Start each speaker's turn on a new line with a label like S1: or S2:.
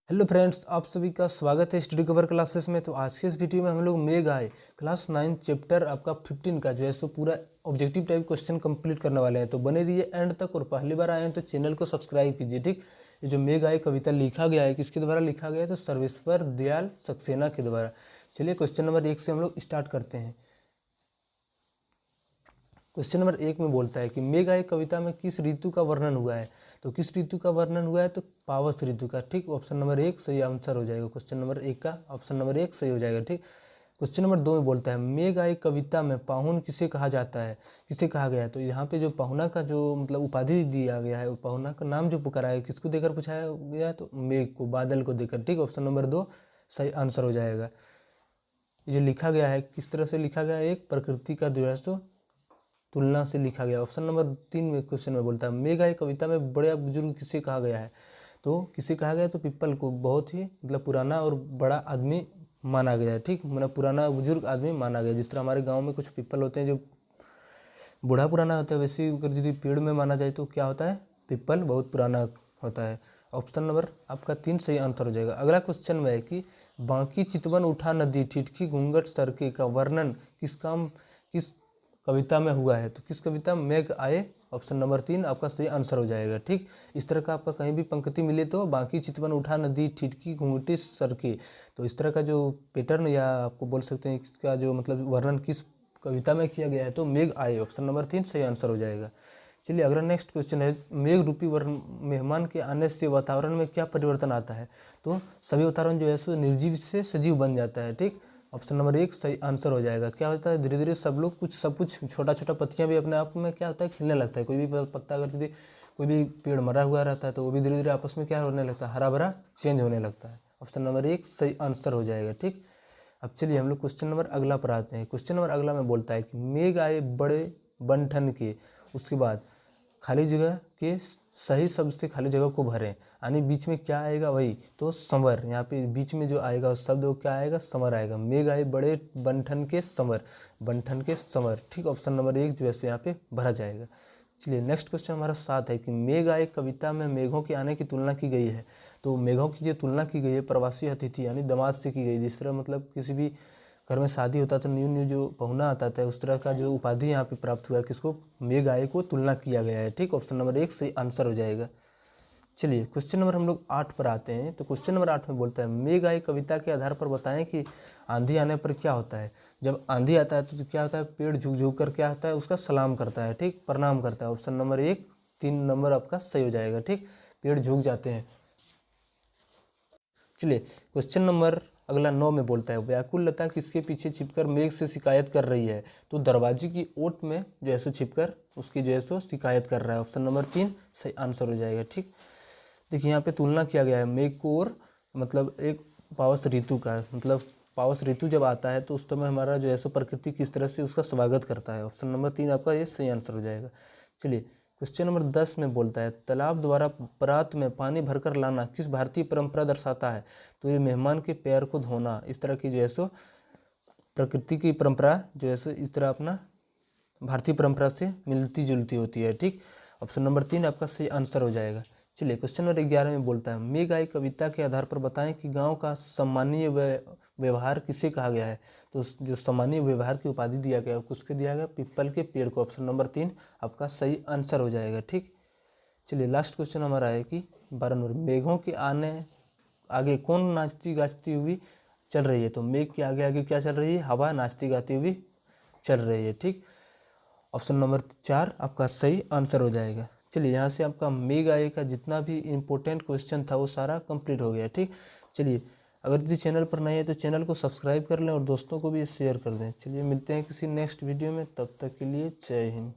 S1: Hello friends, आप सभी का स्वागत है स्टडी कवर क्लासेस में। तो आज के इस वीडियो में हम लोग मेघ आए क्लास 9 चैप्टर आपका 15 का जो है सो पूरा ऑब्जेक्टिव टाइप क्वेश्चन कंप्लीट करने वाले हैं। तो बने रहिए एंड तक, और पहली बार आए हैं तो चैनल को सब्सक्राइब कीजिए। ठीक, ये जो मेघ आए कविता लिखा गया है किसके द्वारा लिखा गया है? तो सर्वेश्वर दयाल सक्सेना के द्वारा। चलिए क्वेश्चन नंबर 1 से हम लोग स्टार्ट करते हैं। क्वेश्चन नंबर 1 में बोलता है कि मेघ आए कविता में किस ऋतु का वर्णन हुआ है? तो किस ऋतु का वर्णन हुआ है? तो पावस ऋतु का। ठीक, ऑप्शन नंबर 1 सही आंसर हो जाएगा। क्वेश्चन नंबर 1 का ऑप्शन नंबर 1 सही हो जाएगा। ठीक, क्वेश्चन नंबर 2 में बोलता है मेघ आए कविता में पाहुन किसे कहा जाता है, किसे कहा गया है? तो यहाँ पे जो पाहुना का जो मतलब उपाधि दिया गया है, पाहुना का नाम जो पुकारा है किसको देकर पूछाया गया है? तो मेघ को, बादल को देकर। ठीक, ऑप्शन नंबर 2 सही आंसर हो जाएगा। ये जो लिखा गया है किस तरह से लिखा गया है? एक प्रकृति का जो है सो तुलना से लिखा गया। ऑप्शन नंबर 3 में क्वेश्चन में बोलता है मेघ आए कविता में बड़ा बुजुर्ग किसे कहा गया है? तो किसे कहा गया? तो पीपल को बहुत ही मतलब पुराना और बड़ा आदमी माना गया है। ठीक, मतलब पुराना बुजुर्ग आदमी माना गया। जिस तरह हमारे गांव में कुछ पीपल होते हैं जो बूढ़ा पुराना होता है, वैसे ही अगर यदि पेड़ में माना जाए तो क्या होता है? पीपल बहुत पुराना होता है। ऑप्शन नंबर आपका 3 सही आंसर हो जाएगा। अगला क्वेश्चन में है कि बांकी चितवन उठा नदी ठिठकी घूंघट सरके का वर्णन किस कविता में हुआ है? तो किस कविता में? मेघ आए, ऑप्शन नंबर 3 आपका सही आंसर हो जाएगा। ठीक, इस तरह का आपका कहीं भी पंक्ति मिले तो बांकी चितवन उठा नदी ठिठकी घूंघटी सरके, तो इस तरह का जो पैटर्न या आपको बोल सकते हैं इसका जो मतलब वर्णन किस कविता में किया गया है? तो मेघ आए, ऑप्शन नंबर 3 सही आंसर हो जाएगा। चलिए अगला नेक्स्ट क्वेश्चन है मेघ रूपी मेहमान के आने से वातावरण में क्या परिवर्तन आता है? तो सभी वातावरण जो है सो निर्जीव से सजीव बन जाता है। ठीक, ऑप्शन नंबर 1 सही आंसर हो जाएगा। क्या होता है? धीरे धीरे सब कुछ छोटा छोटा पत्तियां भी अपने आप में क्या होता है? खिलने लगता है। कोई भी पत्ता अगर यदि कोई भी पेड़ मरा हुआ रहता है तो वो भी धीरे धीरे आपस में क्या होने लगता है? हरा भरा चेंज होने लगता है। ऑप्शन नंबर 1 सही आंसर हो जाएगा। ठीक, अब चलिए हम लोग क्वेश्चन नंबर अगला पर आते हैं। क्वेश्चन नंबर अगला में बोलता है कि मेघ आए बड़े बन के, उसके बाद खाली जगह के सही शब्द से खाली जगह को भरें, यानी बीच में क्या आएगा? वही तो संवर। यहाँ पे बीच में जो आएगा उस शब्द वो क्या आएगा? संवर आएगा। मेघ आए बड़े बंठन के संवर, बंठन के संवर। ठीक, ऑप्शन नंबर 1 जो है यहाँ पे भरा जाएगा। चलिए नेक्स्ट क्वेश्चन हमारा 7 है कि मेघ आए कविता में मेघों के आने की तुलना की गई है। तो मेघों की जो तुलना की गई है प्रवासी अतिथि यानी दामाद से की गई। जिस तरह मतलब किसी भी घर में शादी होता तो न्यू न्यू जो पहुना आता था उस तरह का जो उपाधि यहाँ पे प्राप्त हुआ है किसको? मेघ आए को तुलना किया गया है। ठीक, ऑप्शन नंबर 1 सही आंसर हो जाएगा। चलिए क्वेश्चन नंबर हम लोग 8 पर आते हैं। तो क्वेश्चन नंबर 8 में बोलता है मेघ आए कविता के आधार पर बताएं कि आंधी आने पर क्या होता है? जब आंधी आता है तो क्या होता है? पेड़ झुक झुक कर क्या होता है? उसका सलाम करता है। ठीक, प्रणाम करता है। ऑप्शन नंबर 1 3 नंबर आपका सही हो जाएगा। ठीक, पेड़ झुक जाते हैं। चलिए क्वेश्चन नंबर अगला 9 में बोलता है व्याकुल लता किसके पीछे छिपकर मेघ से शिकायत कर रही है? तो दरवाजे की ओट में जो है सो छिपकर उसकी जो है सो शिकायत कर रहा है। ऑप्शन नंबर 3 सही आंसर हो जाएगा। ठीक, देखिए यहाँ पे तुलना किया गया है मेघ को और मतलब एक पावस ऋतु का। मतलब पावस ऋतु जब आता है तो उस समय हमारा जो है सो प्रकृति किस तरह से उसका स्वागत करता है। ऑप्शन नंबर 3 आपका ये सही आंसर हो जाएगा। चलिए क्वेश्चन नंबर 10 में बोलता है तालाब द्वारा परात में पानी भरकर लाना किस भारतीय परंपरा दर्शाता है? तो ये मेहमान के पैर को धोना, इस तरह की जो है सो प्रकृति की परंपरा जो है सो इस तरह अपना भारतीय परंपरा से मिलती जुलती होती है। ठीक, ऑप्शन नंबर 3 आपका सही आंसर हो जाएगा। चलिए क्वेश्चन नंबर 11 में बोलता है मेघ आए कविता के आधार पर बताएं कि गांव का सम्मानीय व्यवहार किसे कहा गया है? तो जो सम्मानीय व्यवहार की उपाधि दिया गया उसके दिया गया पीपल के पेड़ को। ऑप्शन नंबर 3 आपका सही आंसर हो जाएगा। ठीक, चलिए लास्ट क्वेश्चन हमारा है कि 12 नंबर मेघों के आने आगे कौन नाचती गाती हुई चल रही है? तो मेघ के आगे आगे क्या चल रही है? हवा नाचती गाती हुई चल रही है। ठीक, ऑप्शन नंबर 4 आपका सही आंसर हो जाएगा। चलिए यहाँ से आपका मेघ आए का जितना भी इम्पोर्टेंट क्वेश्चन था वो सारा कंप्लीट हो गया। ठीक, चलिए अगर यदि चैनल पर नए हैं तो चैनल को सब्सक्राइब कर लें और दोस्तों को भी शेयर कर दें। चलिए मिलते हैं किसी नेक्स्ट वीडियो में, तब तक के लिए जय हिंद।